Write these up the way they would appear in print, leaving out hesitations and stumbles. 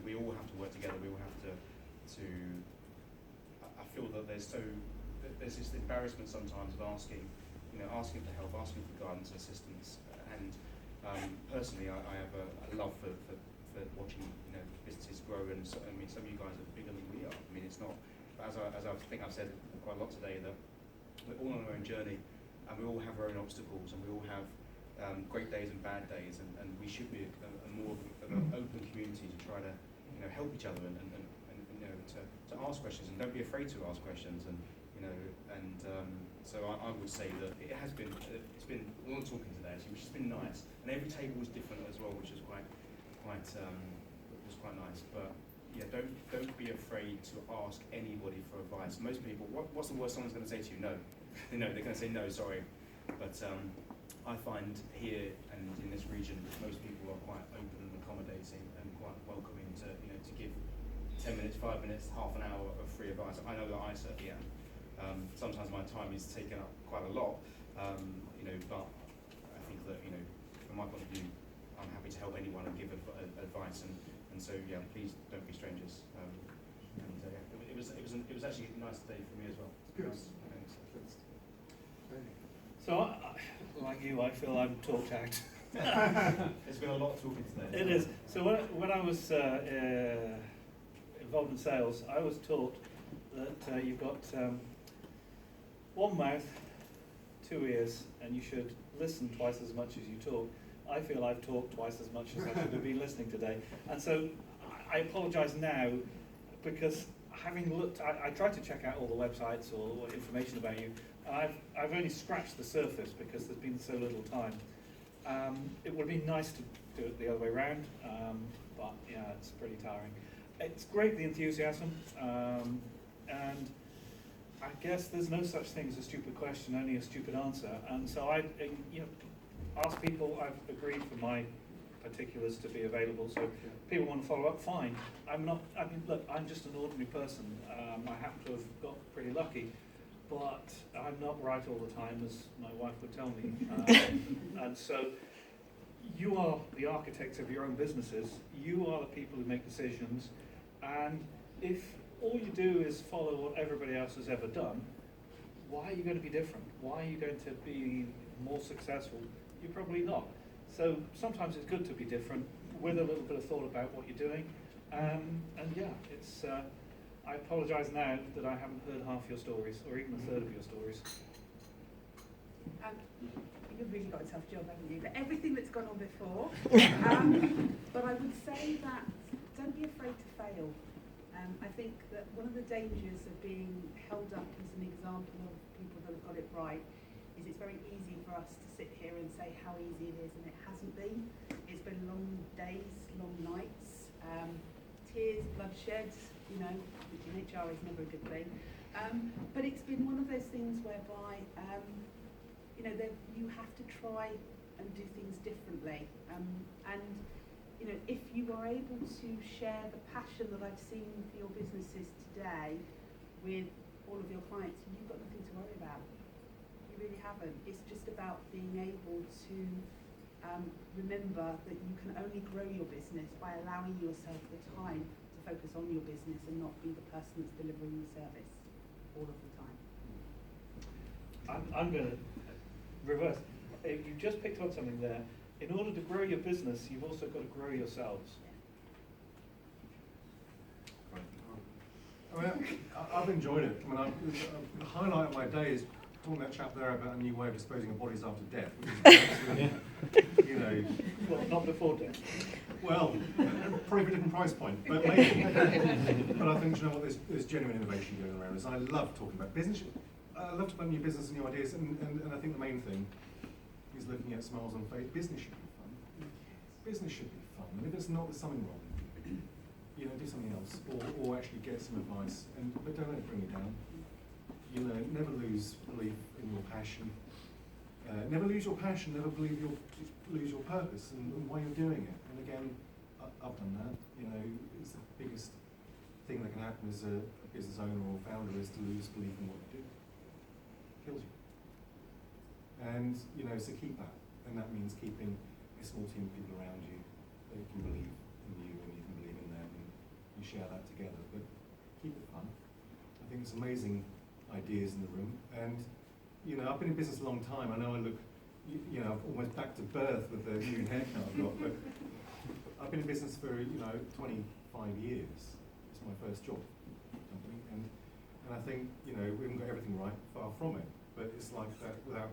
we all have to work together. We all have to. I feel that there's this embarrassment sometimes of asking for help, asking for guidance and assistance. And personally, I have a love for watching businesses grow. And so, I mean, some of you guys are bigger than we are. I mean, it's not. But as I think I've said quite a lot today, that we're all on our own journey, and we all have our own obstacles, and we all have great days and bad days, and we should be a more of an open community to try to help each other and to ask questions, and don't be afraid to ask questions, and so I would say that it's been a lot of talking today actually, which has been nice, and every table was different as well, which was quite nice. But yeah, don't be afraid to ask anybody for advice. Most people, what's the worst someone's going to say to you? No. They're going to say no, sorry. But I find here and in this region, most people are quite open and accommodating and quite welcoming to give 10 minutes, 5 minutes, half an hour of free advice. I know that I certainly am. Sometimes my time is taken up quite a lot, but I think that from my point of view, I'm happy to help anyone and give advice, and so yeah, please don't be strangers. It was actually a nice day for me as well. Good. So, like you, I feel I'm talked out. There's been a lot of talking today. It is. So when I was involved in sales, I was taught that you've got one mouth, 2 ears, and you should listen twice as much as you talk. I feel I've talked twice as much as I should have been listening today. And so I apologise now, because having looked, I tried to check out all the websites or information about you, and I've only scratched the surface because there's been so little time. It would be nice to do it the other way around, but yeah, it's pretty tiring. It's great, the enthusiasm, and I guess there's no such thing as a stupid question, only a stupid answer. And so I, ask people. I've agreed for my particulars to be available. So people want to follow up, fine. Look, I'm just an ordinary person. I happen to have got pretty lucky, but I'm not right all the time, as my wife would tell me. And so you are the architects of your own businesses. You are the people who make decisions. And if all you do is follow what everybody else has ever done, why are you going to be different? Why are you going to be more successful? You're probably not. So sometimes it's good to be different with a little bit of thought about what you're doing. And yeah, it's. I apologise now that I haven't heard half your stories, or even a third of your stories. You've really got a tough job, haven't you? But everything that's gone on before. But I would say that don't be afraid to fail. I think that one of the dangers of being held up as an example of people that have got it right is it's very easy for us to sit here and say how easy it is, and it hasn't been. It's been long days, long nights, tears, bloodshed, which in HR is never a good thing. But it's been one of those things whereby, you have to try and do things differently. If you are able to share the passion that I've seen for your businesses today with all of your clients, you've got nothing to worry about. You really haven't. It's just about being able to remember that you can only grow your business by allowing yourself the time to focus on your business and not be the person that's delivering the service all of the time. I'm going to reverse. You just picked on something there. In order to grow your business, you've also got to grow yourselves. I mean, I've enjoyed it. I mean, the highlight of my day is talking to that chap there about a new way of disposing of bodies after death. Which is, Well, not before death. Well, probably a different price point, but maybe. But I think, there's genuine innovation going around us. I love talking about business. I love talking about new business and new ideas, and I think the main thing is looking at smiles on face. Business should be fun. Business should be fun, and if it's not, there's something wrong. Do something else, or actually get some advice, but don't let it bring you down. Never lose belief in your passion. Never lose your passion. Never lose your purpose and why you're doing it. And again, I've done that. It's the biggest thing that can happen as a business owner or founder is to lose belief in what you do. Kills you. And so keep that, and that means keeping a small team of people around you that you can believe in in you and you can believe in them and you share that together. But keep it fun. I think there's amazing ideas in the room. And, you know, I've been in business a long time. I know I look, you know, almost back to birth with the new haircut I've got, but I've been in business for, you know, 25 years. It's my first job company. And I think, you know, we haven't got everything right, far from it. But it's like that without,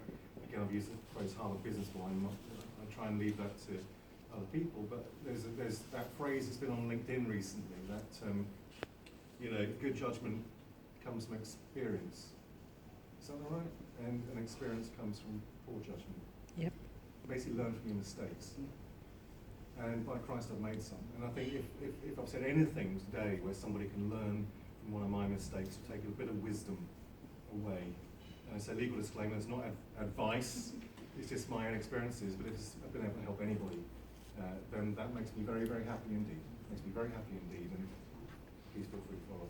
again, I've used the phrase Harvard Business School. I try and leave that to other people. But there's that phrase that's been on LinkedIn recently that, you know, good judgment comes from experience. Is that all right? And experience comes from poor judgment. Yep. Basically learn from your mistakes. And by Christ, I've made some. And I think if I've said anything today where somebody can learn from one of my mistakes, to take a bit of wisdom away. And I say legal disclaimer, it's not advice, it's just my own experiences, but if I've been able to help anybody, then that makes me very, very happy indeed. Makes me very happy indeed, and please feel free to follow up.